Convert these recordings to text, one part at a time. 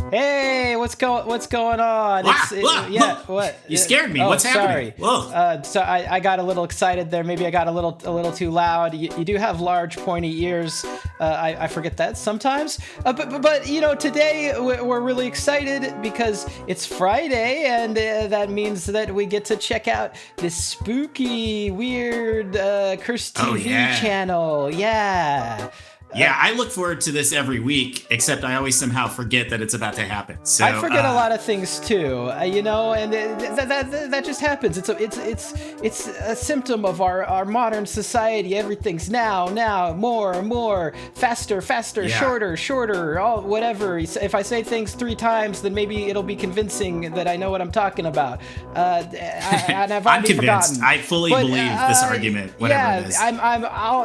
Hey, what's going on? What? You scared me. What's happening? Sorry. Whoa. So I got a little excited there. Maybe I got a little too loud. You do have large, pointy ears. I forget that sometimes. But today we're really excited because it's Friday, and that means that we get to check out this spooky, weird Cursed TV channel. Yeah. Yeah, I look forward to this every week, except I always somehow forget that it's about to happen. So I forget a lot of things too, and that just happens. It's a symptom of our modern society. Everything's now, more, faster, shorter, all whatever. If I say things 3 times, then maybe it'll be convincing that I know what I'm talking about. And I've I'm already convinced. forgotten. I fully believe this argument. Whatever it is.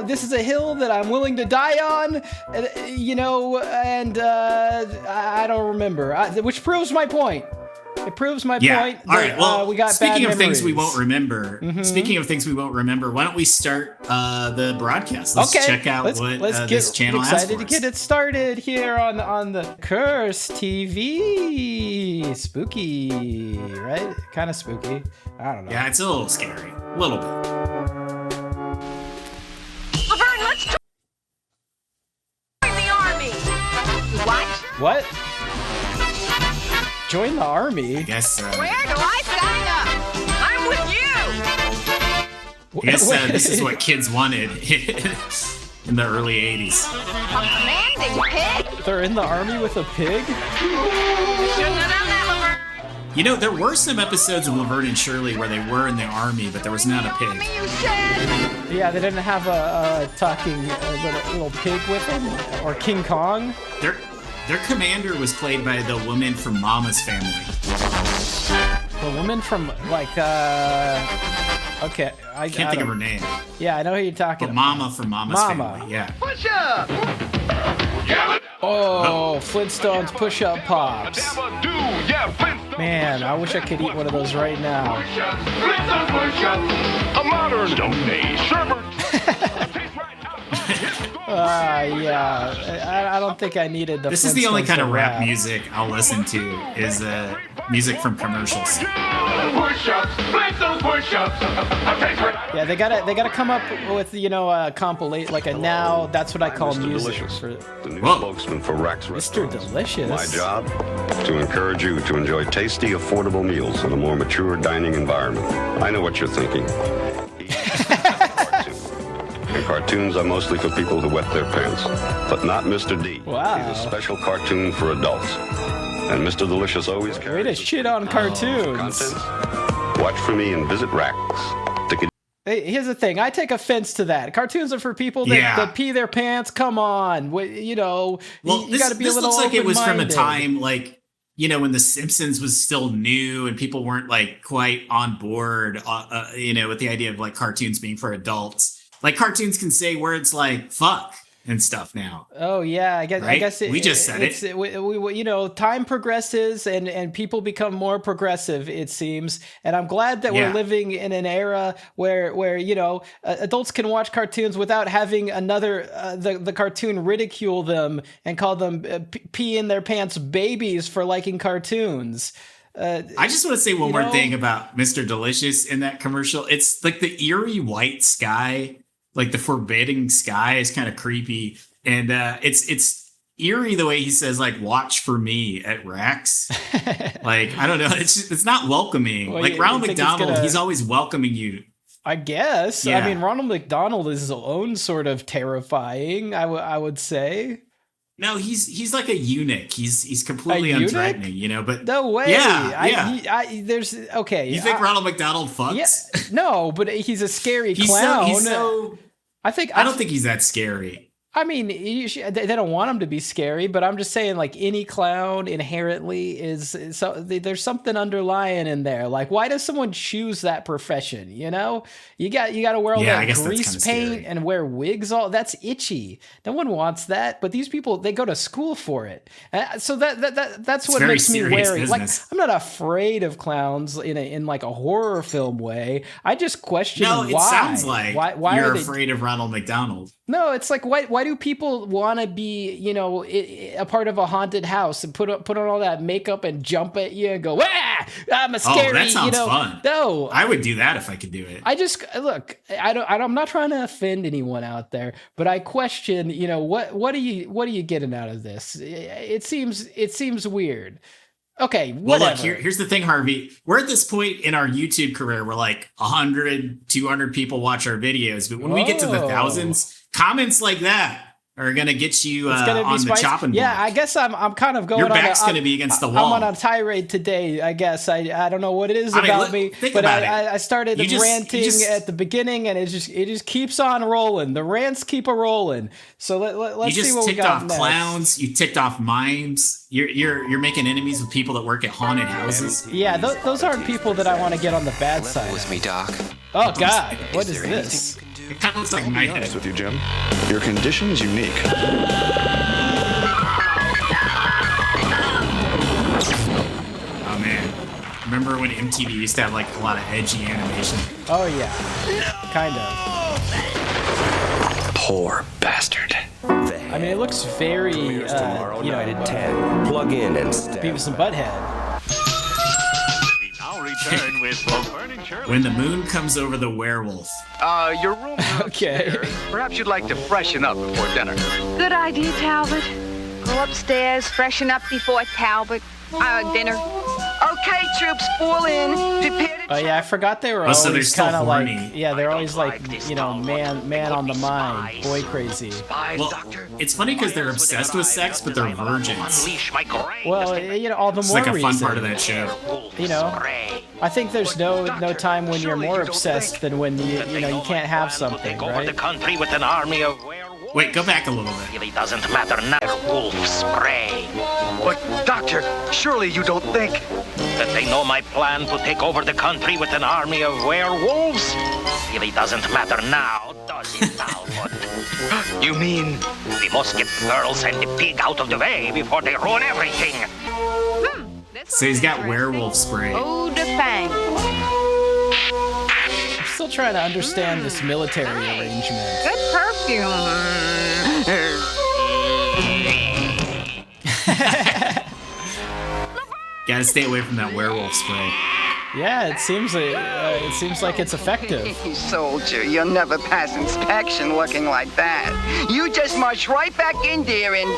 This is a hill that I'm willing to die on. I don't remember, which proves my point. It proves my point. All right. Well, we got speaking bad of things we memories. won't remember. Mm-hmm. Speaking of things we won't remember, why don't we start the broadcast? Let's check out what this channel has for us. Excited to get it started here on the Cursed TV. Spooky, right? Kind of spooky. I don't know. Yeah, it's a little scary. A little bit. Laverne, let's join the army. What? Join the army? I guess. Where do I sign up? I'm with you. I guess this is what kids wanted in the early 80s. A commanding pig. They're in the army with a pig? Shouldn't have done that, Laverne. You know, there were some episodes of Laverne and Shirley where they were in the army, but there was not a pig. Army, you said. Yeah, they didn't have a talking little pig with them? Or King Kong? Their commander was played by the woman from Mama's Family. The woman from, okay. I can't think of her name. Yeah, I know who you're talking But about. Mama from Mama's Family, yeah. Push up. Oh, Flintstones push-up pops. Man, I wish I could eat one of those right now. A modern Stone Age server. Yeah. I don't think I needed the This is the only Flintstones kind to of rap music I'll listen to is music from commercials. Yeah, they gotta come up with compilate like a now. That's what I call Mr. music. Delicious, For the new Whoa. spokesman for Rax Mr. Restaurants. Delicious. My job, to encourage you to enjoy tasty, affordable meals in a more mature dining environment. I know what you're thinking. And cartoons are mostly for people who wet their pants. But not Mr. D. Wow. He's a special cartoon for adults. And Mr. Delicious always Way carries to shit on cartoons. content. Watch for me and visit Rax. Hey, here's the thing. I take offense to that. Cartoons are for people that pee their pants. Come on. Well, you got to be a this little looks like it was from a open-minded. time when The Simpsons was still new and people weren't quite on board, with the idea of cartoons being for adults. Like cartoons can say words like fuck and stuff now. Oh yeah, I guess we just said it. We time progresses and people become more progressive, it seems. And I'm glad that we're living in an era where adults can watch cartoons without having the cartoon ridicule them and call them pee in their pants babies for liking cartoons. I just want to say one more thing about Mr. Delicious in that commercial. It's like the eerie white sky. Like the forbidding sky is kind of creepy, and it's eerie the way he says watch for me at Rax. I don't know, it's not welcoming. Well, Ronald McDonald, he's always welcoming you. I guess. Yeah. I mean, Ronald McDonald is his own sort of terrifying. I would say. No, he's like a eunuch. He's completely unthreatening, But no way. Yeah. There's okay. You think Ronald McDonald fucks? Yeah, no, but he's a scary clown. I don't think he's that scary. I mean, they don't want him to be scary, but I'm just saying, any clown inherently is so. There's something underlying in there. Why does someone choose that profession? You got to wear all that grease paint and wear wigs. That's itchy. No one wants that. But these people, they go to school for it. So that's what makes me wary. Business. I'm not afraid of clowns in a horror film way. I just question why. No, it sounds like why you're are they afraid of Ronald McDonald. No, it's why why do people want to be, you know, a part of a haunted house and put on all that makeup and jump at you and go, ah, I'm a scary, that sounds you know, fun. No, I would do that if I could do it. I just look. I'm not trying to offend anyone out there, but I question. You know, what are you getting out of this? It seems weird. Okay, whatever. Well, look, here's the thing, Harvey. We're at this point in our YouTube career where like 100, 200 people watch our videos, but when we get to the thousands, comments like that are gonna get you on the chopping block. Yeah, I guess I'm kind of going. Your back's gonna be against the wall. I'm on a tirade today. I guess I don't know what it is about me, but I started ranting at the beginning, and it just keeps on rolling. The rants keep a rolling. So let's see what we got next. You just ticked off clowns. You ticked off mimes. You're making enemies with people that work at haunted houses. Yeah, those aren't people that I want to get on the bad side. With me, Doc. Oh God, what is this? It kind of looks like my head. With you, Jim. Your condition is unique. Oh man, remember when MTV used to have like a lot of edgy animation? Oh yeah, kind of. Poor bastard. I mean, it looks very, you know, United 10. Plug in and Beavis and Butthead. With Laverne and Shirley. When the moon comes over the werewolf. Your room is Okay. upstairs. Perhaps you'd like to freshen up before dinner. Good idea, Talbot. Go upstairs, freshen up before dinner. Okay, troops, fall in. Prepare to Oh yeah, I forgot they were so they're always still kind of like, horny. yeah, they're always like, you know, man on the mind, boy crazy. Well, it's funny because they're obsessed with sex, but they're virgins. Well, you know, all the It's more like a reason. fun part of that show. You know, I think there's no time when you're more obsessed than when you can't have something, right? The country with an army of werewolves. Wait, go back a little bit. Really doesn't matter now. Wolf spray. But, Doctor, surely you don't think... That they know my plan to take over the country with an army of werewolves? Really doesn't matter now, does it, Talbot? You mean... We must get the girls and the pig out of the way before they ruin everything. So he's got werewolf spray. Oh, the fang. I'm still trying to understand this military arrangement. Good perfume. Gotta stay away from that werewolf spray. Yeah, it seems like it's effective. Soldier, you'll never pass inspection looking like that. You just march right back in there and...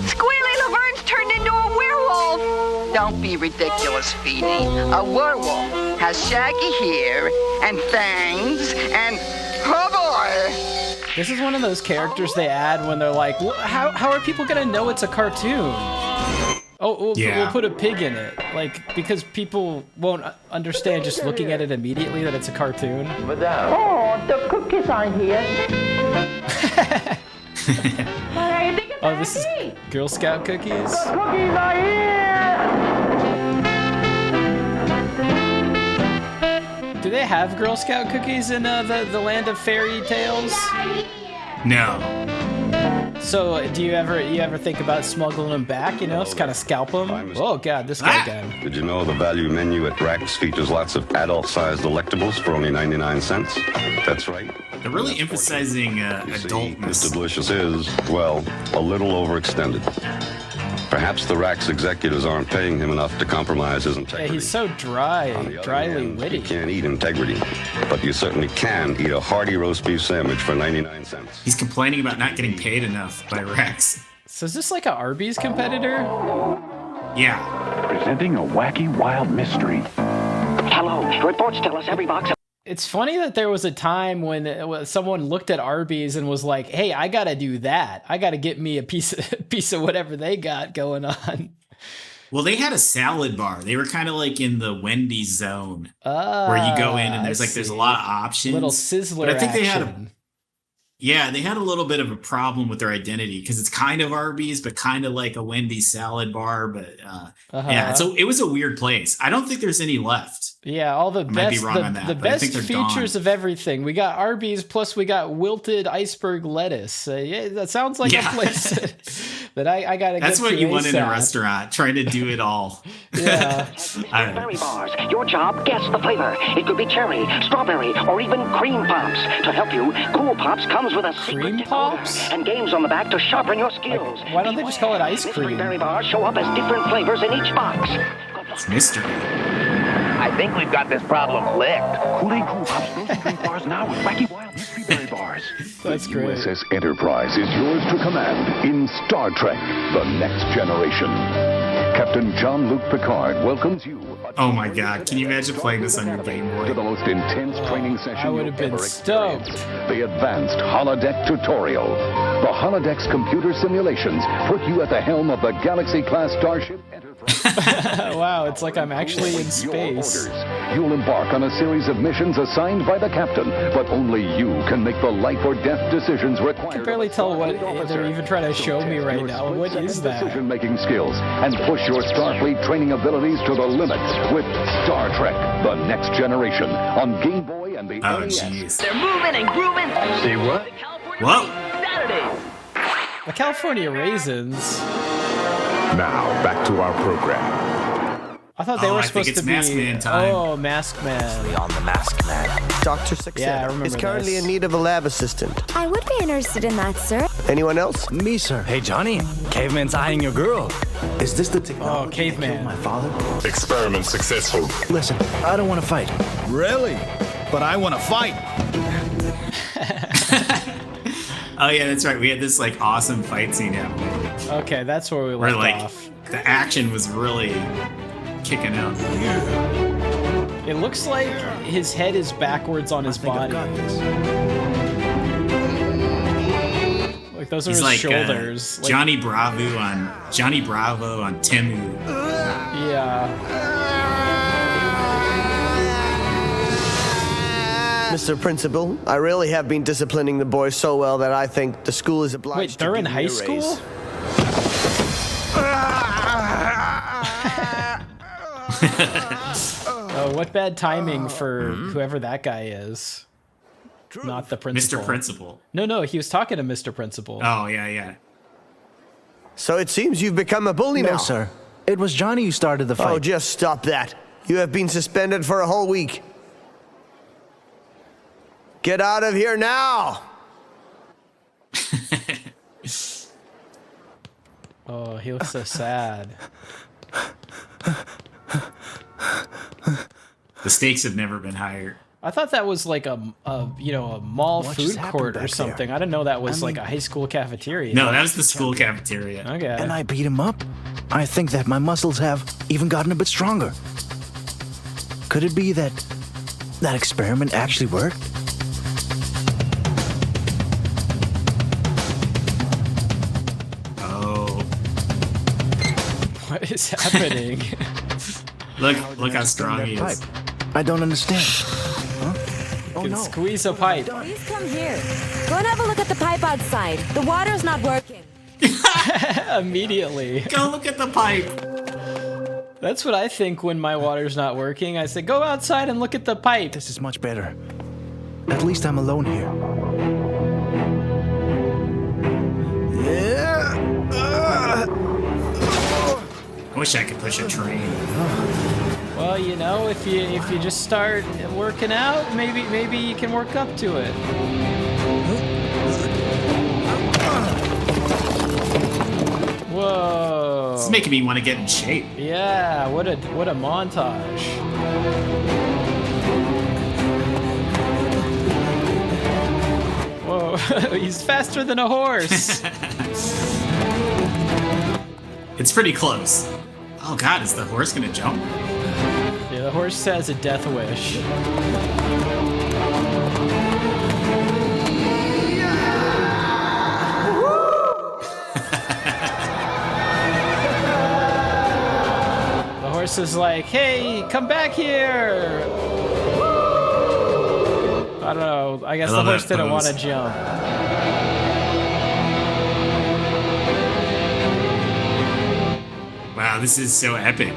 Squealy Laverne's turned into a werewolf. Don't be ridiculous, Feeny. A werewolf has shaggy hair and fangs and... Oh, boy! This is one of those characters they add when they're like, well, how are people gonna know it's a cartoon? Oh, we'll put a pig in it, like, because people won't understand just looking at it immediately that it's a cartoon. Oh, the cookies are here. Oh, this is Girl Scout cookies? Cookies are here. Do they have Girl Scout cookies in the land of fairy tales? No. So, do you ever think about smuggling them back? You know, it's kind of scalp them. Oh God, this guy again. Did you know the value menu at Rack's features lots of adult-sized delectables for only 99 cents? That's right. They're really emphasizing adultness. Mr. Delicious is, well, a little overextended. Perhaps the Rack's executives aren't paying him enough to compromise his integrity. Yeah, he's so dryly witty. You can't eat integrity, but you certainly can eat a hearty roast beef sandwich for 99 cents. He's complaining about not getting paid enough by Rex. So is this like a Arby's competitor? Yeah. Presenting a wacky, wild mystery. Hello, reports tell us every box... It's funny that there was a time when someone looked at Arby's and was like, "Hey, I gotta do that. I gotta get me a piece of whatever they got going on." Well, they had a salad bar. They were kind of like in the Wendy's zone, where you go in and there's a lot of options. Little sizzler but I think action. they had a little bit of a problem with their identity because it's kind of Arby's, but kind of like a Wendy's salad bar. But yeah, so it was a weird place. I don't think there's any left. Yeah, all the best, the best features of everything. We got Arby's, plus we got wilted iceberg lettuce. Yeah, that sounds like a place that I gotta That's get what to you want in a ASAP. restaurant, trying to do it all. Yeah. All right. Berry bars. Your job, guess the flavor. It could be cherry, strawberry, or even cream pops. To help you, Cool Pops comes with a Cream Pops? and games on the back to sharpen your skills. Why don't they just call it ice Mystery cream? berry bars show up as different flavors in each box. It's mystery. I think we've got this problem licked. Kool-Aid Cool Pops frozen drink bars now with wacky wild mystery berry bars. That's the great. USS Enterprise is yours to command in Star Trek: The Next Generation. Captain Jean-Luc Picard welcomes you. Oh my God! Can you imagine playing this on your Game Boy? To the most intense training session I would have been you'll ever stoked. experience. The advanced holodeck tutorial. The holodeck's computer simulations put you at the helm of the Galaxy-class starship Enterprise. Wow, it's like I'm actually in Your space. orders. You'll embark on a series of missions assigned by the captain, but only you can make the life or death decisions required. I can barely tell what they're even trying to show me right now. What is that? Decision-making skills and push your Starfleet training abilities to the limit with Star Trek: The Next Generation on Game Boy and the Oh NES. jeez. They're moving and grooving. See what? Whoa! Saturdays. The California Raisins. Now back to our program. I thought they Oh, were I think supposed it's to be. Masked Man time. Oh, Masked Man. On the Masked Man. Dr. Saxena Yeah, I remember is currently this. in need of a lab assistant. I would be interested in that, sir. Anyone else? Me, sir. Hey, Johnny. Caveman's eyeing your girl. Is this the technology Oh, caveman. that killed my father? Experiment successful. Listen, I don't want to fight. Really? But I want to fight. Oh yeah, that's right. We had this like awesome fight scene happening Okay, that's where we where left like off. the action was really kicking out. It looks like his head is backwards on his body. Like those are He's his like shoulders. Like, Johnny Bravo on Temu. Yeah. Mr. Principal, I really have been disciplining the boys so well that I think the school is obliged Wait, to they're in give me high a school? raise. Oh, what bad timing for whoever that guy is. Not the principal. Mr. Principal. No, he was talking to Mr. Principal. Oh yeah. So it seems you've become a bully now. No, sir. It was Johnny who started the fight. Oh, just stop that. You have been suspended for a whole week. Get out of here now! Oh, he looks so sad. The stakes have never been higher. I thought that was like a mall What food just happened court or back something. there? I didn't know that was I like mean- a high school cafeteria. No, that was the school cafeteria. Okay. And I beat him up. I think that my muscles have even gotten a bit stronger. Could it be that that experiment actually worked? Oh, What is happening? look how strong he is. I don't understand. Huh? Oh Can no. squeeze a pipe. Please come here. Go and have a look at the pipe outside. The water's not working. Immediately. Go look at the pipe. That's what I think when my water's not working. I say, go outside and look at the pipe. This is much better. At least I'm alone here. I wish I could push a train. Well, you know, if you just start working out, maybe you can work up to it. Whoa. This is making me want to get in shape. Yeah, what a montage. Whoa, he's faster than a horse. It's pretty close. Oh God, is the horse gonna jump? Yeah, the horse has a death wish. The horse is like, hey, come back here. I don't know. I guess I the love horse that didn't pose. want to jump. Wow, this is so epic.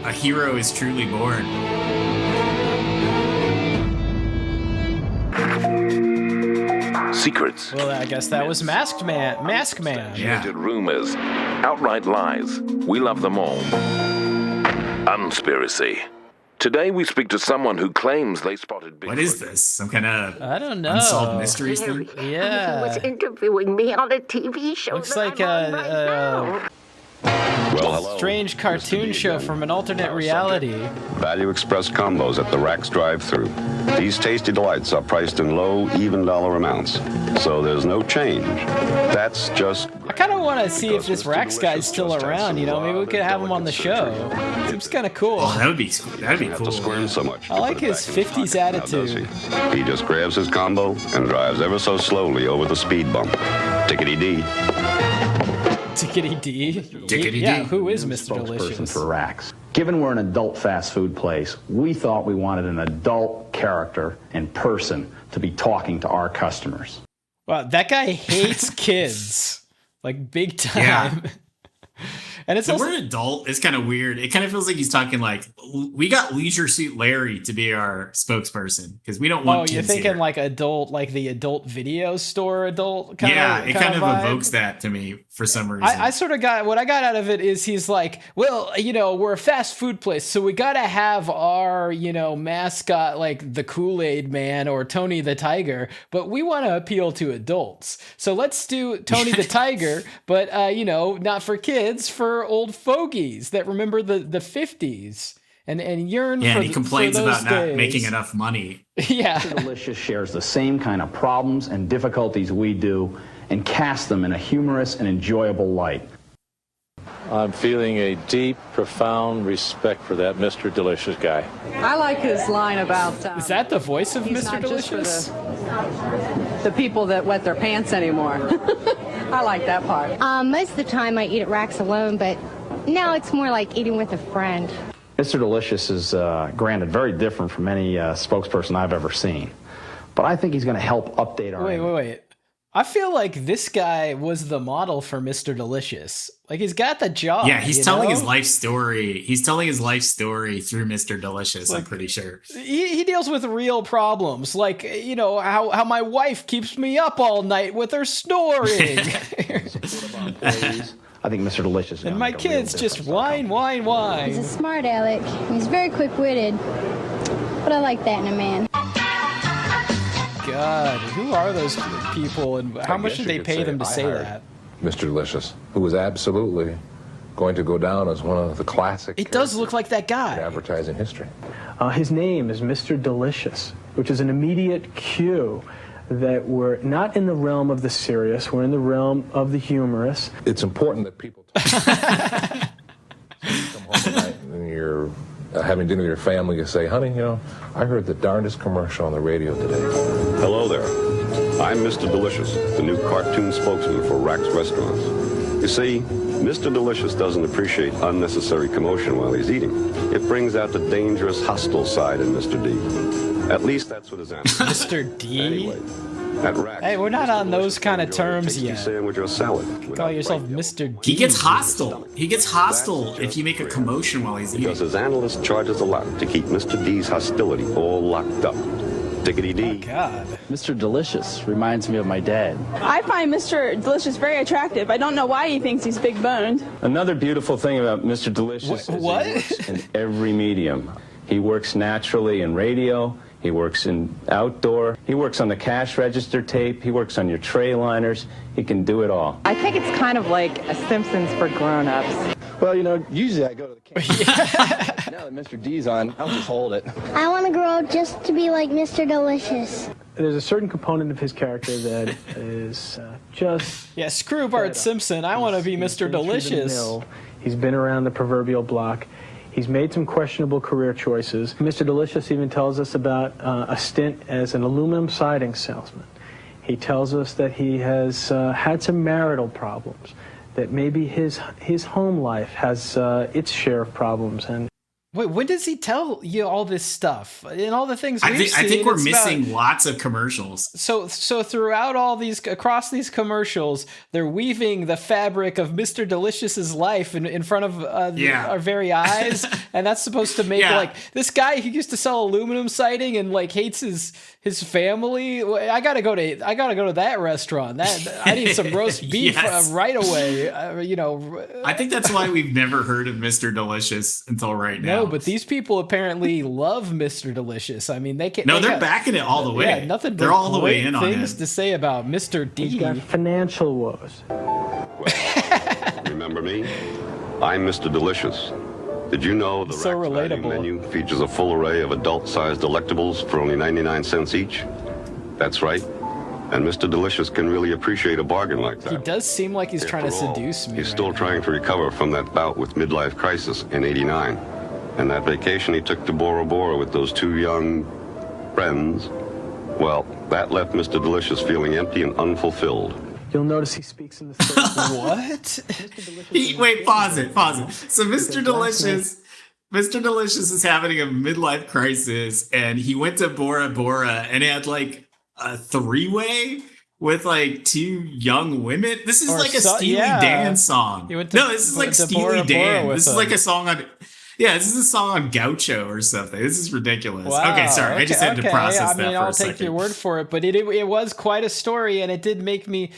A hero is truly born. secrets. Well, I guess that was Mask Man. Substantiated rumors, outright lies. We love them all. Unspiracy. Today we speak to someone who claims they spotted Bigfoot. What is this? Some kind of I don't know. unsolved mysteries thing? Yeah. He was interviewing me on a TV show. Looks like a strange cartoon show from an alternate reality. Value Express combos at the Rack's drive-thru. These tasty delights are priced in low, even dollar amounts, so there's no change. That's just... I kind of want to see if this Rax guy's still around, you know? Maybe we could have him on the show. Seems kind of cool. Oh, that'd be cool. Squirm so much. I like his 50s attitude. He just grabs his combo and drives ever so slowly over the speed bump. Tickety-dee. Tickety-dee? Yeah, who is Mr. Delicious? For Rax. Given we're an adult fast food place, we thought we wanted an adult character and person to be talking to our customers. Wow, that guy hates kids. Like, big time. Yeah. And it's the also, word adult is kind of weird. It kind of feels like he's talking like, we got Leisure Suit Larry to be our spokesperson because we don't want kids you're thinking here. like adult, like the adult video store adult kind of. Yeah, it kind of vibe. Evokes that to me for some reason. I sort of got, what I got out of it is he's like, well, you know, we're a fast food place, so we got to have our, you know, mascot like the Kool-Aid Man or Tony the Tiger, but we want to appeal to adults. So let's do Tony the Tiger, but, you know, not for kids, for old fogies that remember the 50s and yearn for and he complains for those about not days. making enough money. Yeah. Mr. Delicious shares the same kind of problems and difficulties we do and casts them in a humorous and enjoyable light. I'm feeling a deep, profound respect for that Mr. Delicious guy. I like his line about... is that the voice of he's Mr. not Delicious? Just for the people that wet their pants anymore. I like that part. Most of the time I eat at Rax alone, but now it's more like eating with a friend. Mr. Delicious is, granted, very different from any spokesperson I've ever seen. But I think he's going to help update our... Wait. I feel like this guy was the model for Mr. Delicious. Like, he's got the job. Yeah, he's telling his life story. He's telling his life story through Mr. Delicious, like, I'm pretty sure. He deals with real problems, like, you know, how my wife keeps me up all night with her snoring. I think Mr. Delicious... And my kids just whine. He's a smart aleck. He's very quick-witted. But I like that in a man. God, who are those people, and how much did they pay them to say that? Mr. Delicious, who was absolutely going to go down as one of the classic... It does look like that guy. ...in advertising history. His name is Mr. Delicious, which is an immediate cue that we're not in the realm of the serious, we're in the realm of the humorous. It's important that people come home at night and you're having dinner with your family, you say, honey, you know, I heard the darndest commercial on the radio today. Hello there. I'm Mr. Delicious, the new cartoon spokesman for Rack's Restaurants. You see, Mr. Delicious doesn't appreciate unnecessary commotion while he's eating. It brings out the dangerous, hostile side in Mr. D. At least that's what his answer is. Mr. D? Anyway, at Rack's, hey, we're not on those kind of terms yet. Sandwich or salad. Call yourself Mr. D. He gets hostile. He gets hostile if you make a commotion while he's eating. Because his analyst charges a lot to keep Mr. D's hostility all locked up. Tickety-dee. Oh, God. Mr. Delicious reminds me of my dad. I find Mr. Delicious very attractive. I don't know why he thinks he's big-boned. Another beautiful thing about Mr. Delicious is he works in every medium. He works naturally in radio. He works in outdoor. He works on the cash register tape. He works on your tray liners. He can do it all. I think it's kind of like a Simpsons for grown-ups. Well, you know, usually I go to the camera. Now that Mr. D's on, I'll just hold it. I want to grow up just to be like Mr. Delicious. There's a certain component of his character that is just... Yeah, screw Bart Simpson. I want to be Mr. Delicious. He's been around the proverbial block. He's made some questionable career choices. Mr. Delicious even tells us about a stint as an aluminum siding salesman. He tells us that he has had some marital problems, that maybe his home life has its share of problems. And Wait, when does he tell you all this stuff and all the things I we've seen? think we're missing lots of commercials. So throughout across these commercials, they're weaving the fabric of Mr. Delicious's life in front of our very eyes, and that's supposed to make like this guy who used to sell aluminum siding and like hates his family. I gotta go to that restaurant. I need some roast beef right away. I think that's why we've never heard of Mr. Delicious until right now. No, but these people apparently love Mr. Delicious. I mean, they can. No, they're backing it all the way. Yeah, nothing. They're all the way in on it. Things to say about Mr. D. He's got financial woes. Well, remember me? I'm Mr. Delicious. Did you know the so relatable menu features a full array of adult-sized delectables for only 99 cents each? That's right. And Mr. Delicious can really appreciate a bargain like that. He does seem like he's trying to seduce me. He's still trying to recover from that bout with midlife crisis in '89. And that vacation he took to Bora Bora with those two young friends, well, that left Mr. Delicious feeling empty and unfulfilled. You'll notice he speaks in the third. What? Wait, pause it. So Mr. Delicious is having a midlife crisis, and he went to Bora Bora and had like a three-way with like two young women. This is like a Steely Dan song. This is like Steely Dan. This is like a song on. Yeah, this is a song on Gaucho or something. This is ridiculous. Wow, okay, sorry. I just had to process that for a second. I'll take your word for it, but it was quite a story, and it did make me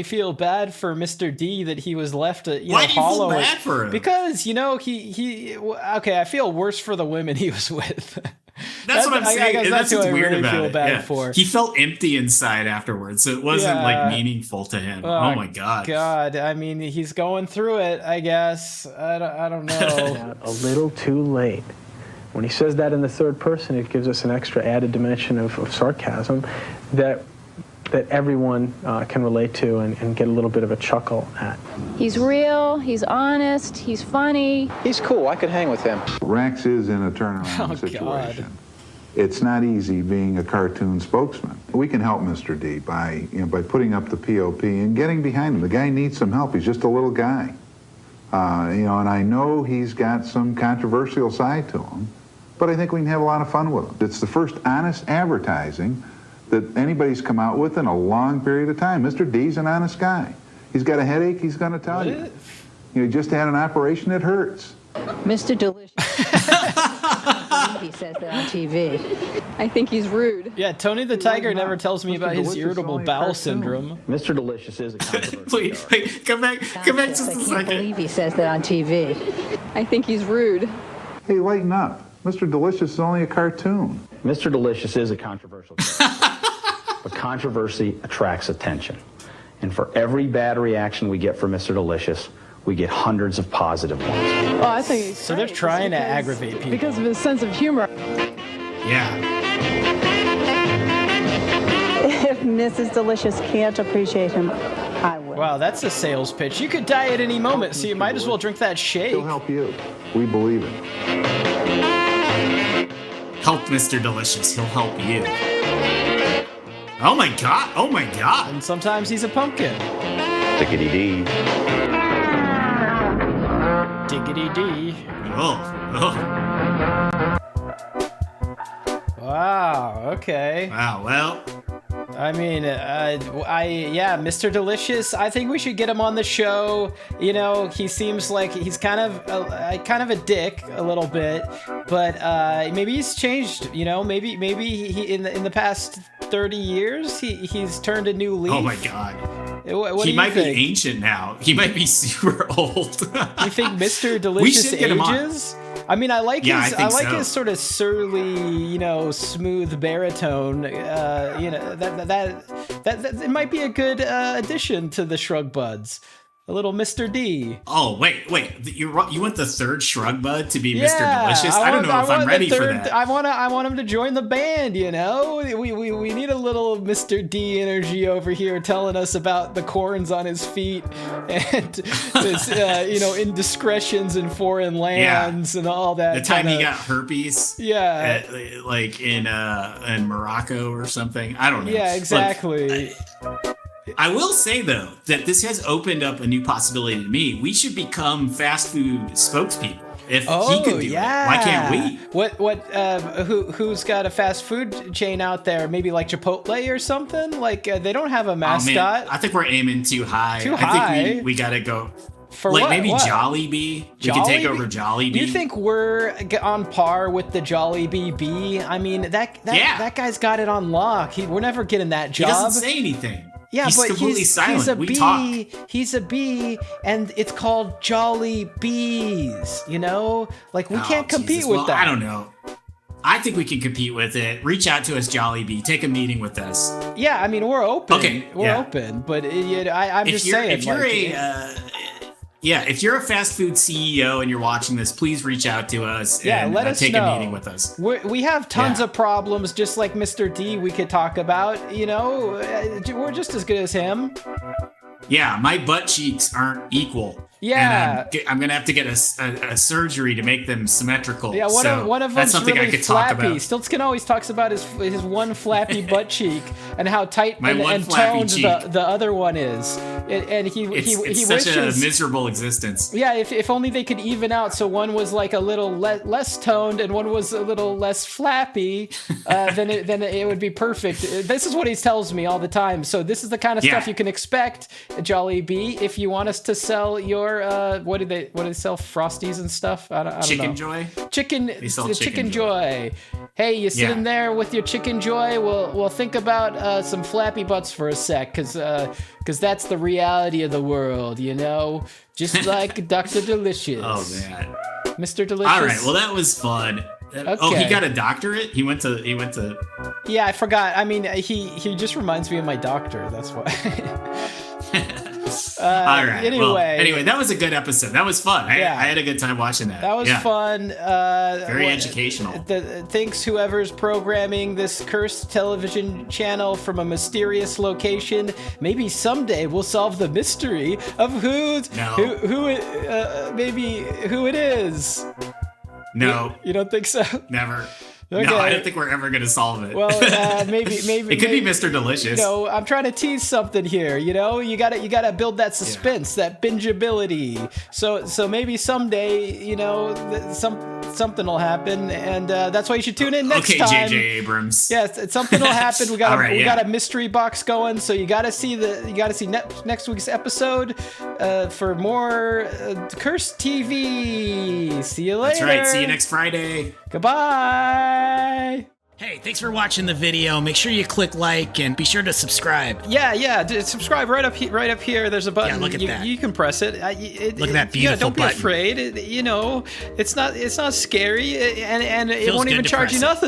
feel bad for Mr. D that he was left Why do you feel bad for him? Because, he I feel worse for the women he was with. That's what I'm saying. I guess that's who what's I weird really about feel it. bad for. He felt empty inside afterwards, so it wasn't like meaningful to him. Oh my god. God, I mean, he's going through it. I guess I don't know. A little too late. When he says that in the third person, it gives us an extra added dimension of sarcasm that everyone can relate to and get a little bit of a chuckle at. He's real, he's honest, he's funny. He's cool. I could hang with him. Rex is in a turnaround situation. God. It's not easy being a cartoon spokesman. We can help Mr. D by putting up the POP and getting behind him. The guy needs some help. He's just a little guy. And I know he's got some controversial side to him, but I think we can have a lot of fun with him. It's the first honest advertising that anybody's come out with in a long period of time. Mr. D's an honest guy. He's got a headache, he's going to tell you. He just had an operation, it hurts. Mr. Delicious. He says that on TV. I think he's rude. Yeah, Tony the Tiger never tells me about his irritable bowel syndrome. Mr. Delicious is a controversial Wait, come back just a second. I can't believe he says that on TV. I think he's rude. Hey, lighten up. Mr. Delicious is only a cartoon. Mr. Delicious is a controversial character. But controversy attracts attention. And for every bad reaction we get from Mr. Delicious, we get hundreds of positive ones. Oh, I think he's so they're trying to aggravate people. Because of his sense of humor. Yeah. If Mrs. Delicious can't appreciate him, I will. Wow, that's a sales pitch. You could die at any moment, so you might as well drink that shake. He'll help you. We believe it. Help Mr. Delicious. He'll help you. Oh my god. And sometimes he's a pumpkin. Diggity-dee. Diggity-dee. Oh. Wow, okay. Wow, well. I mean, Mr. Delicious, I think we should get him on the show. He seems like he's kind of a dick a little bit, but maybe he's changed, maybe he in the past 30 years, he's turned a new leaf. Oh my god. What he do might you be think? ancient now. He might be super old. You think Mr. Delicious ages? I mean, I like his sort of surly, smooth baritone. That it might be a good addition to the Shrug Buds. A little Mr. D. Oh, wait. You want the third Shrug Bud to be Mr. Delicious? I don't know if I'm ready for that. I want him to join the band, We need a little Mr. D energy over here telling us about the corns on his feet and his, indiscretions in foreign lands and all that. The time he got herpes. Yeah. Like in Morocco or something. I don't know. Yeah, exactly. I will say, though, that this has opened up a new possibility to me. We should become fast food spokespeople. if he can do it. Why can't we? Who's got a fast food chain out there? Maybe like Chipotle or something? Like they don't have a mascot. Oh, man. I think we're aiming too high. I think we got to go. For like what? maybe What? Jollibee. We can take over Jollibee. Do you think we're on par with the Jollibee bee? I mean, that guy's got it on lock. We're never getting that job. He doesn't say anything. Yeah, he's but completely silent. He's a we bee. talk. He's a bee, and it's called Jolly Bees. You know, like we can't compete with that. I don't know. I think we can compete with it. Reach out to us, Jollibee. Take a meeting with us. Yeah, I mean we're open. Okay, we're open, but I'm just saying. If you're if you're a fast food CEO and you're watching this, please reach out to us and let us take know. a meeting with us. We have tons of problems, just like Mr. D. We could talk about. You know, we're just as good as him. Yeah, my butt cheeks aren't equal. Yeah, and I'm gonna have to get a surgery to make them symmetrical. Yeah, one of that's them's something really I could flappy. talk about. Stiltskin always talks about his one flappy butt cheek and how tight and toned the other one is. And he it's such wishes, a miserable existence. Yeah, if only they could even out so one was like a little less toned and one was a little less flappy, then it would be perfect. This is what he tells me all the time. So this is the kind of stuff you can expect, Jollibee, if you want us to sell your what do they sell, Frosties and stuff? I don't know. Chicken Joy. Chicken Joy. Hey, you sitting there with your Chicken Joy? We'll think about some flappy butts for a sec, because that's the reality of the world, you know? Just like Dr. Delicious. Oh, man. Mr. Delicious. All right, well, that was fun. Okay. Oh, he got a doctorate? He went to... Yeah, I forgot. I mean, he just reminds me of my doctor. That's why. All right. Anyway, that was a good episode. That was fun. I had a good time watching that. That was fun. Very educational. Thanks whoever's programming this cursed television channel from a mysterious location. Maybe someday we'll solve the mystery of who it is. No. You don't think so? Never. Okay. No, I don't think we're ever going to solve it. Well, maybe it could be Mr. Delicious. You know, I'm trying to tease something here. You know, you gotta build that suspense, that bingeability. So maybe someday, you know, something will happen, and that's why you should tune in next time. Okay, J.J. Abrams. Yeah, something will happen. We got a mystery box going, so you gotta see next week's episode for more Cursed TV. See you later. That's right. See you next Friday. Goodbye. Hey, thanks for watching the video. Make sure you click like and be sure to subscribe. Yeah, subscribe right up here. There's a button. Yeah, look at that. You can press it. Look at that beautiful don't button. be afraid. You know, it's not scary, and it Feels won't good even to charge you press it. nothing.